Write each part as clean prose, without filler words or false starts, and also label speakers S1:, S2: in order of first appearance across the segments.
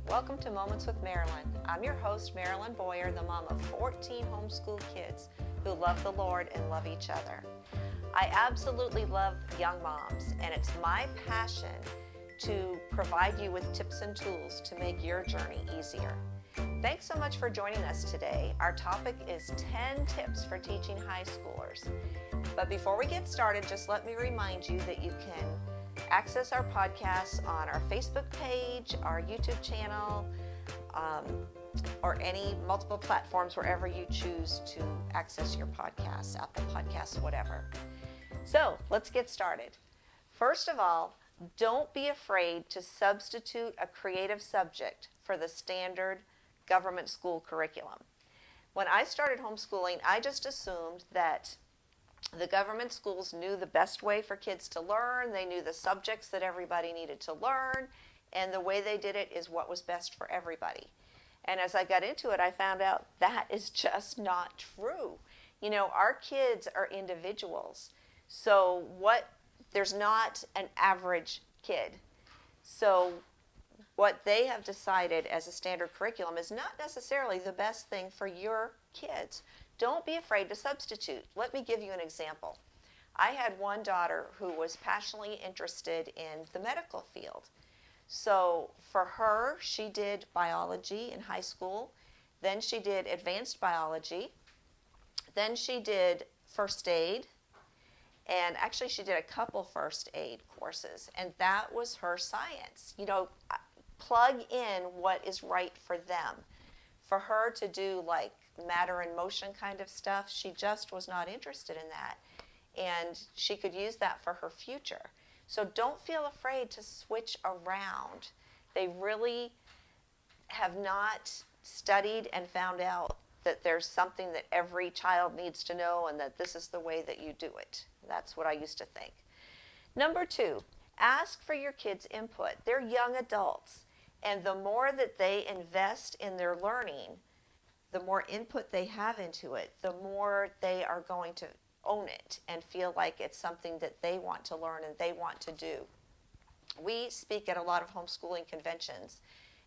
S1: Welcome to Moments with Marilyn. I'm your host, Marilyn Boyer, the mom of 14 homeschool kids who love the Lord and love each other. I absolutely love young moms, and it's my passion to provide you with tips and tools to make your journey easier. Thanks so much for joining us today. Our topic is 10 tips for teaching high schoolers. But before we get started, just let me remind you that you can access our podcasts on our Facebook page, our YouTube channel, or any multiple platforms wherever you choose to access your podcasts, Apple Podcasts, whatever. So let's get started. First of all, don't be afraid to substitute a creative subject for the standard government school curriculum. When I started homeschooling, I just assumed that the government schools knew the best way for kids to learn. They knew the subjects that everybody needed to learn, and the way they did it is what was best for everybody. And as I got into it, I found out that is just not true. You know, our kids are individuals. So there's not an average kid. So what they have decided as a standard curriculum is not necessarily the best thing for your kids. Don't be afraid to substitute. Let me give you an example. I had one daughter who was passionately interested in the medical field. So for her, she did biology in high school. Then she did advanced biology. Then she did first aid. And actually, she did a couple first aid courses. And that was her science. You know, plug in what is right for them. For her to do like matter and motion kind of stuff, she just was not interested in that. And she could use that for her future. So don't feel afraid to switch around. They really have not studied and found out that there's something that every child needs to know and that this is the way that you do it. That's what I used to think. Number 2, ask for your kids' input. They're young adults. And the more that they invest in their learning, the more input they have into it, the more they are going to own it and feel like it's something that they want to learn and they want to do. We speak at a lot of homeschooling conventions,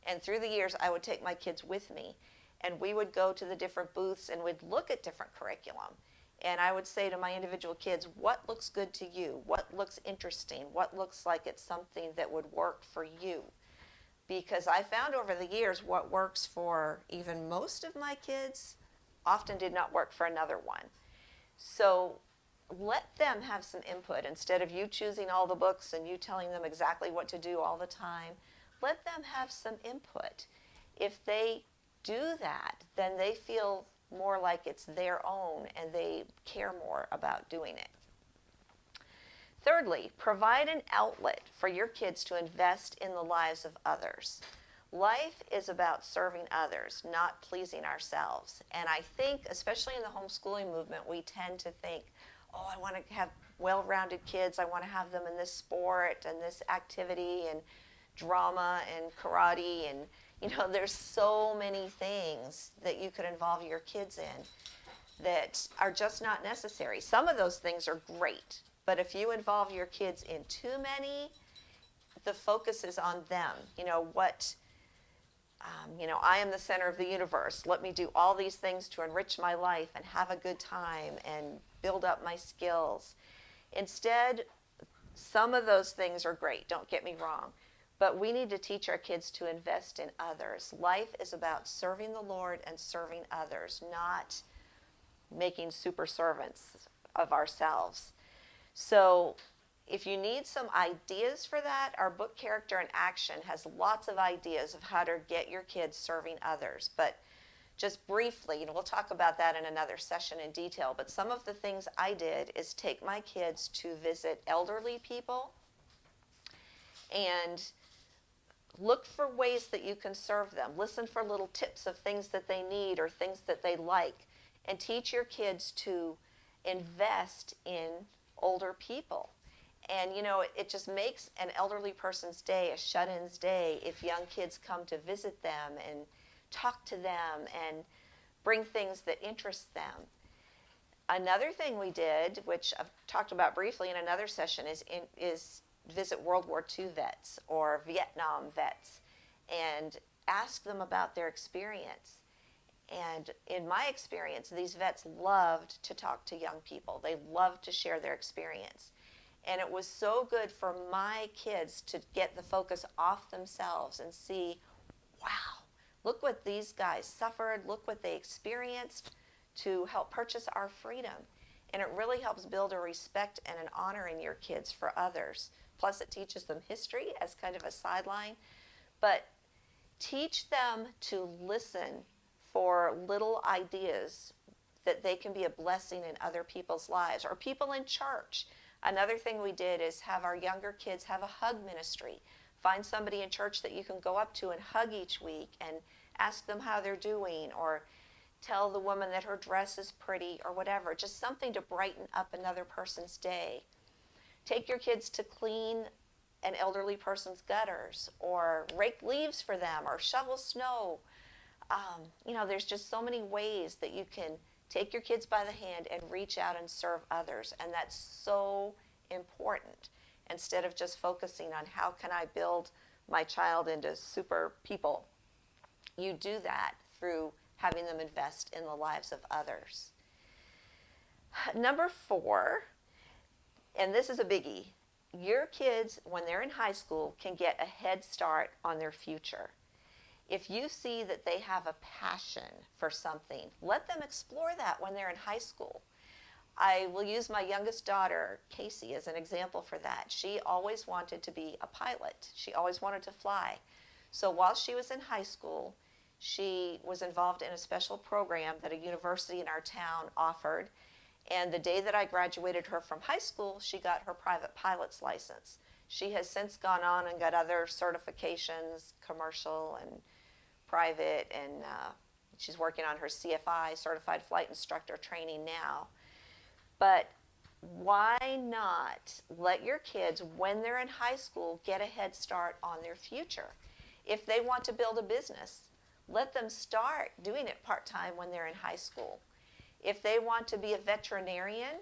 S1: and through the years I would take my kids with me, and we would go to the different booths and we'd look at different curriculum. And I would say to my individual kids, what looks good to you? What looks interesting? What looks like it's something that would work for you? Because I found over the years what works for even most of my kids often did not work for another one. So let them have some input instead of you choosing all the books and you telling them exactly what to do all the time. Let them have some input. If they do that, then they feel more like it's their own and they care more about doing it. Thirdly, provide an outlet for your kids to invest in the lives of others. Life is about serving others, not pleasing ourselves. And I think, especially in the homeschooling movement, we tend to think, oh, I want to have well-rounded kids. I want to have them in this sport and this activity and drama and karate. And, you know, there's so many things that you could involve your kids in that are just not necessary. Some of those things are great. But if you involve your kids in too many, the focus is on them. You know, I am the center of the universe. Let me do all these things to enrich my life and have a good time and build up my skills. Instead, some of those things are great, don't get me wrong. But we need to teach our kids to invest in others. Life is about serving the Lord and serving others, not making super servants of ourselves. So if you need some ideas for that, our book Character in Action has lots of ideas of how to get your kids serving others. But just briefly, we'll talk about that in another session in detail, but some of the things I did is take my kids to visit elderly people and look for ways that you can serve them. Listen for little tips of things that they need or things that they like, and teach your kids to invest in older people. And you know, it just makes an elderly person's day a shut-in's day if young kids come to visit them and talk to them and bring things that interest them. Another thing we did, which I've talked about briefly in another session, is visit World War II vets or Vietnam vets and ask them about their experience. And in my experience, these vets loved to talk to young people. They loved to share their experience. And it was so good for my kids to get the focus off themselves and see, wow, look what these guys suffered, look what they experienced to help purchase our freedom. And it really helps build a respect and an honor in your kids for others. Plus, it teaches them history as kind of a sideline. But teach them to listen for little ideas that they can be a blessing in other people's lives or people in church. Another thing we did is have our younger kids have a hug ministry. Find somebody in church that you can go up to and hug each week and ask them how they're doing, or tell the woman that her dress is pretty, or whatever. Just something to brighten up another person's day. Take your kids to clean an elderly person's gutters, or rake leaves for them, or shovel snow. There's just so many ways that you can take your kids by the hand and reach out and serve others. And that's so important. Instead of just focusing on how can I build my child into super people, you do that through having them invest in the lives of others. Number 4, and this is a biggie, your kids, when they're in high school, can get a head start on their future. If you see that they have a passion for something, let them explore that when they're in high school. I will use my youngest daughter, Casey, as an example for that. She always wanted to be a pilot. She always wanted to fly. So while she was in high school, she was involved in a special program that a university in our town offered. And the day that I graduated her from high school, she got her private pilot's license. She has since gone on and got other certifications, commercial and private, and she's working on her CFI, Certified Flight Instructor training now. But why not let your kids, when they're in high school, get a head start on their future? If they want to build a business, let them start doing it part-time when they're in high school. If they want to be a veterinarian,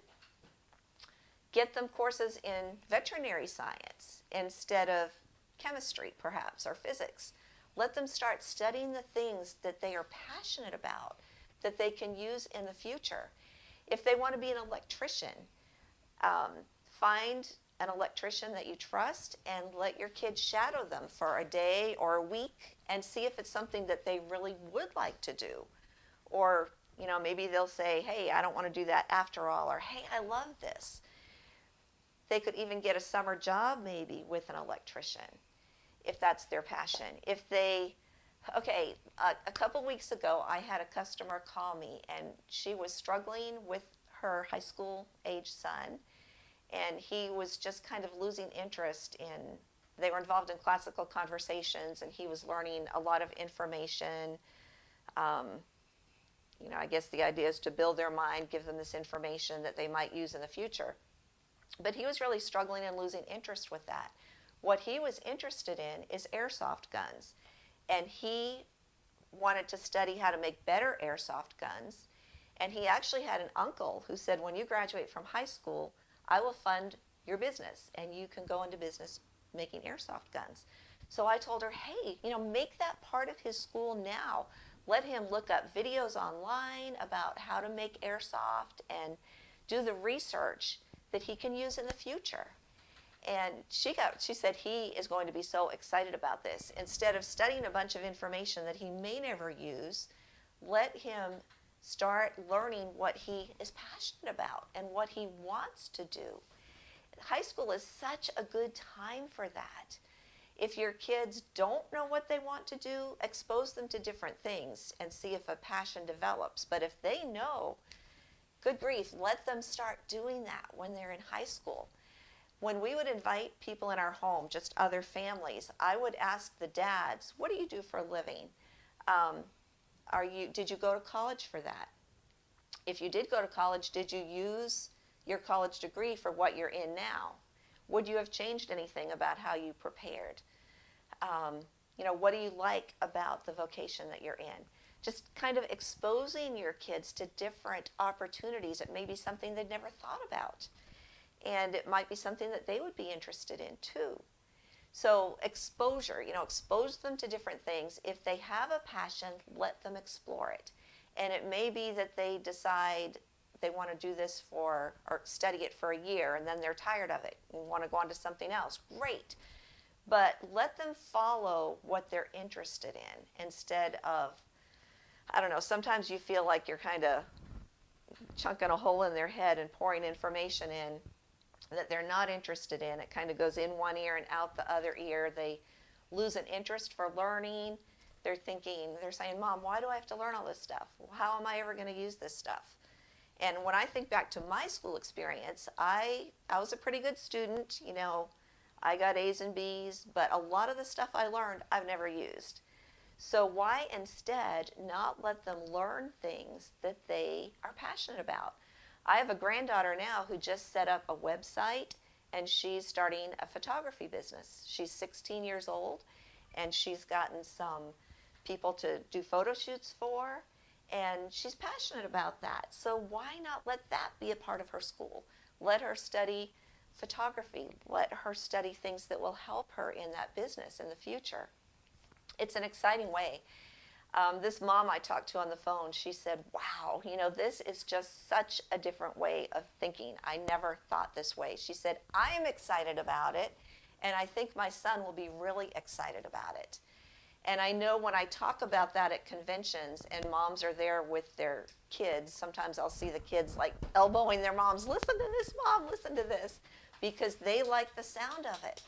S1: get them courses in veterinary science instead of chemistry, perhaps, or physics. Let them start studying the things that they are passionate about, that they can use in the future. If they want to be an electrician, find an electrician that you trust and let your kids shadow them for a day or a week and see if it's something that they really would like to do. Or, maybe they'll say, hey, I don't want to do that after all, or hey, I love this. They could even get a summer job maybe with an electrician if that's their passion. A couple weeks ago, I had a customer call me, and she was struggling with her high school age son, and he was just kind of losing interest they were involved in classical conversations, and he was learning a lot of information. I guess the idea is to build their mind, give them this information that they might use in the future. But he was really struggling and losing interest with that. What he was interested in is airsoft guns. And he wanted to study how to make better airsoft guns. And he actually had an uncle who said, when you graduate from high school, I will fund your business, and you can go into business making airsoft guns. So I told her, hey, make that part of his school now. Let him look up videos online about how to make airsoft and do the research that he can use in the future. And she said he is going to be so excited about this. Instead of studying a bunch of information that he may never use, let him start learning what he is passionate about and what he wants to do. High school is such a good time for that. If your kids don't know what they want to do, expose them to different things and see if a passion develops. But if they know, good grief, let them start doing that when they're in high school. When we would invite people in our home, just other families, I would ask the dads, what do you do for a living? Did you go to college for that? If you did go to college, did you use your college degree for what you're in now? Would you have changed anything about how you prepared? What do you like about the vocation that you're in? Just kind of exposing your kids to different opportunities. It may be something they'd never thought about. And it might be something that they would be interested in too. So exposure, expose them to different things. If they have a passion, let them explore it. And it may be that they decide they want to do this or study it for a year, and then they're tired of it and want to go on to something else. Great. But let them follow what they're interested in instead of, I don't know, sometimes you feel like you're kind of chunking a hole in their head and pouring information in that they're not interested in. It kind of goes in one ear and out the other ear. They lose an interest for learning. They're saying, Mom, why do I have to learn all this stuff? How am I ever going to use this stuff? And when I think back to my school experience, I was a pretty good student. I got A's and B's, but a lot of the stuff I learned, I've never used. So why instead not let them learn things that they are passionate about? I have a granddaughter now who just set up a website, and she's starting a photography business. She's 16 years old, and she's gotten some people to do photo shoots for, and she's passionate about that. So why not let that be a part of her school? Let her study photography. Let her study things that will help her in that business in the future. It's an exciting way. This mom I talked to on the phone, she said, wow, this is just such a different way of thinking. I never thought this way. She said, I'm excited about it, and I think my son will be really excited about it. And I know when I talk about that at conventions and moms are there with their kids, sometimes I'll see the kids like elbowing their moms, listen to this, Mom, listen to this, because they like the sound of it.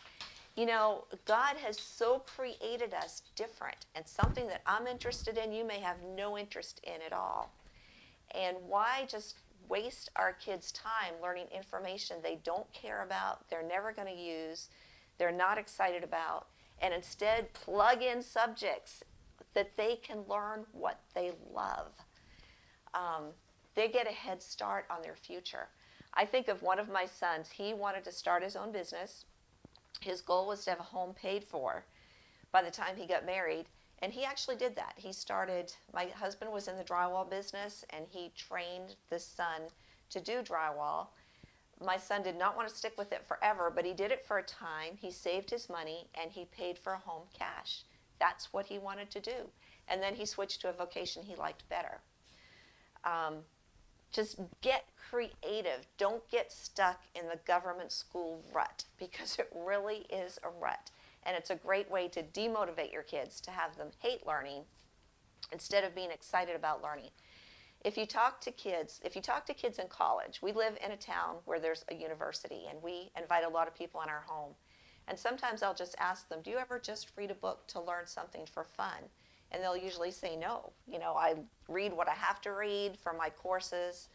S1: God has so created us different, and something that I'm interested in, you may have no interest in at all. And why just waste our kids' time learning information they don't care about, they're never going to use, they're not excited about, and instead plug in subjects that they can learn what they love. They get a head start on their future. I think of one of my sons. He wanted to start his own business. His goal was to have a home paid for by the time he got married, and he actually did that. My husband was in the drywall business, and he trained this son to do drywall. My son did not want to stick with it forever, but he did it for a time. He saved his money, and he paid for a home cash. That's what he wanted to do. And then he switched to a vocation he liked better. Just get creative. Don't get stuck in the government school rut, because it really is a rut. And it's a great way to demotivate your kids, to have them hate learning instead of being excited about learning. If you talk to kids in college, we live in a town where there's a university, and we invite a lot of people in our home. And sometimes I'll just ask them, do you ever just read a book to learn something for fun? And they'll usually say no. I read what I have to read for my courses.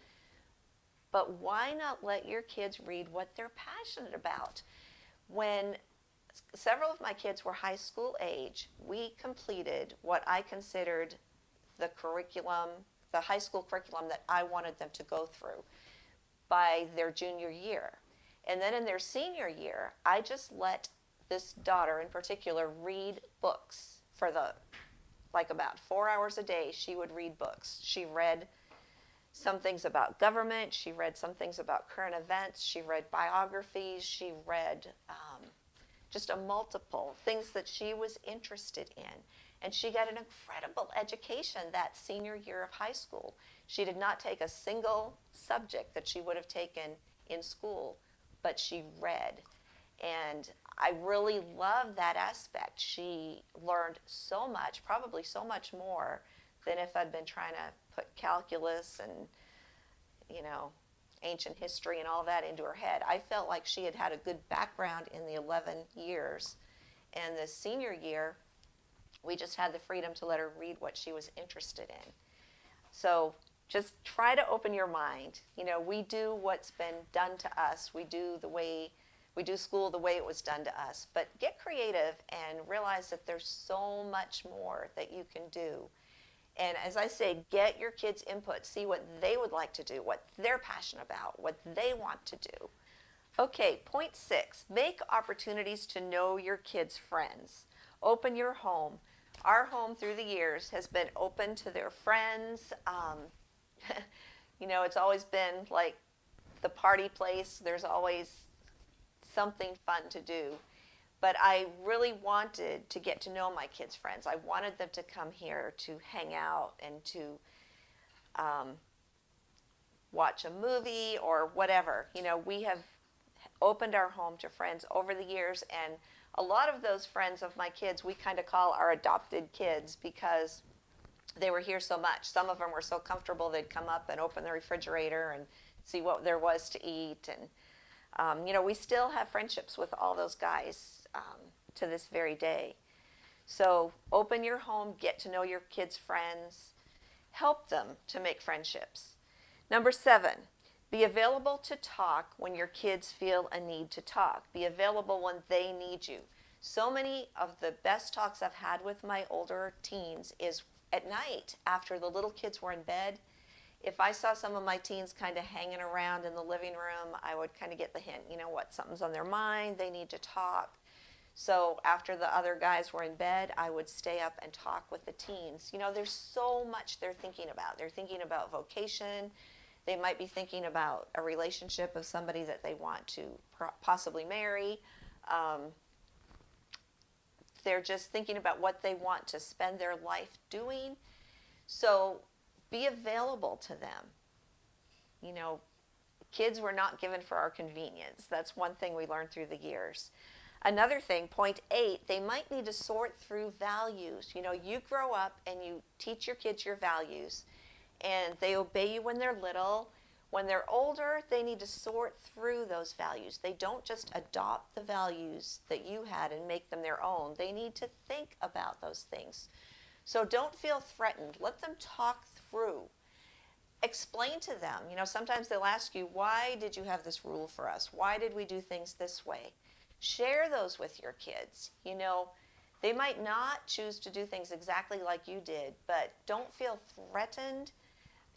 S1: But why not let your kids read what they're passionate about? When several of my kids were high school age, we completed what I considered the high school curriculum that I wanted them to go through by their junior year. And then in their senior year, I just let this daughter in particular read books for about 4 hours a day. She would read books. She read some things about government. She read some things about current events. She read biographies. She read just a multiple things that she was interested in. And she got an incredible education that senior year of high school. She did not take a single subject that she would have taken in school, but she read. And I really love that aspect. She learned so much, probably so much more than if I'd been trying to put calculus and, ancient history and all that into her head. I felt like she had a good background in the 11 years. And the senior year, we just had the freedom to let her read what she was interested in. So just try to open your mind. We do what's been done to us. We do school the way it was done to us. But get creative and realize that there's so much more that you can do. And as I say, get your kids' input. See what they would like to do, what they're passionate about, what they want to do. Okay, point 6, make opportunities to know your kids' friends. Open your home. Our home through the years has been open to their friends. It's always been like the party place. There's always something fun to do. But I really wanted to get to know my kids' friends. I wanted them to come here to hang out and to watch a movie or whatever. You know, we have opened our home to friends over the years, and a lot of those friends of my kids we kind of call our adopted kids because they were here so much. Some of them were so comfortable they'd come up and open the refrigerator and see what there was to eat. And, you know, we still have friendships with all those guys to this very day. So open your home, get to know your kids' friends, help them to make friendships. Number 7, be available to talk when your kids feel a need to talk. Be available when they need you. So many of the best talks I've had with my older teens is at night after the little kids were in bed. If I saw some of my teens kind of hanging around in the living room, I would kind of get the hint, you know what, something's on their mind, they need to talk. So after the other guys were in bed, I would stay up and talk with the teens. You know, there's so much they're thinking about. They're thinking about vocation. They might be thinking about a relationship of somebody that they want to possibly marry. They're just thinking about what they want to spend their life doing. So be available to them. You know, kids were not given for our convenience. That's one thing we learned through the years. Another thing, point 8, they might need to sort through values. You know, you grow up and you teach your kids your values, and they obey you when they're little. When they're older, they need to sort through those values. They don't just adopt the values that you had and make them their own. They need to think about those things. So don't feel threatened. Let them talk through. Explain to them. You know, sometimes they'll ask you, why did you have this rule for us? Why did we do things this way? Share those with your kids. You know, they might not choose to do things exactly like you did, but don't feel threatened.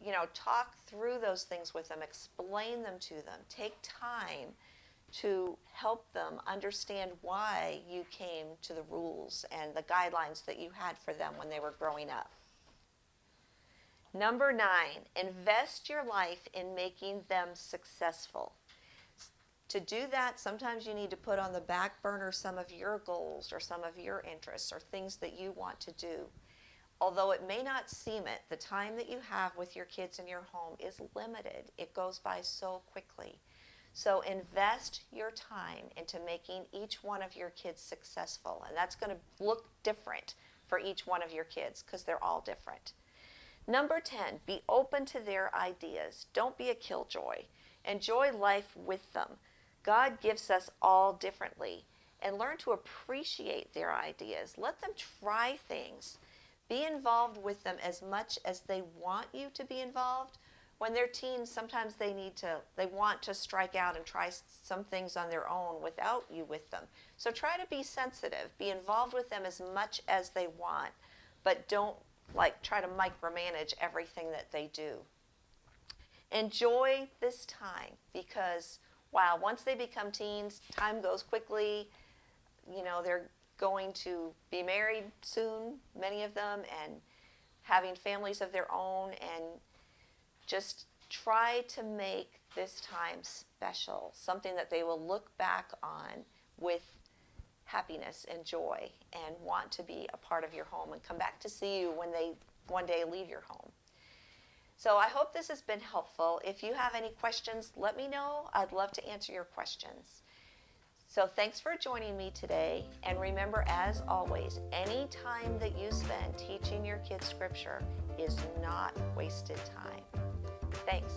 S1: You know, talk through those things with them. Explain them to them. Take time to help them understand why you came to the rules and the guidelines that you had for them when they were growing up. Number 9, invest your life in making them successful. To do that, sometimes you need to put on the back burner some of your goals or some of your interests or things that you want to do. Although it may not seem it, the time that you have with your kids in your home is limited. It goes by so quickly. So invest your time into making each one of your kids successful. And that's going to look different for each one of your kids because they're all different. Number 10, be open to their ideas. Don't be a killjoy. Enjoy life with them. God gives us all differently, and learn to appreciate their ideas. Let them try things. Be involved with them as much as they want you to be involved. When they're teens, sometimes they want to strike out and try some things on their own without you with them. So try to be sensitive. Be involved with them as much as they want, but don't try to micromanage everything that they do. Enjoy this time because, wow, once they become teens, time goes quickly. You know, they're going to be married soon, many of them, and having families of their own, and just try to make this time special, something that they will look back on with happiness and joy and want to be a part of your home and come back to see you when they one day leave your home. So I hope this has been helpful. If you have any questions, let me know. I'd love to answer your questions. So thanks for joining me today. And remember, as always, any time that you spend teaching your kids scripture is not wasted time. Thanks.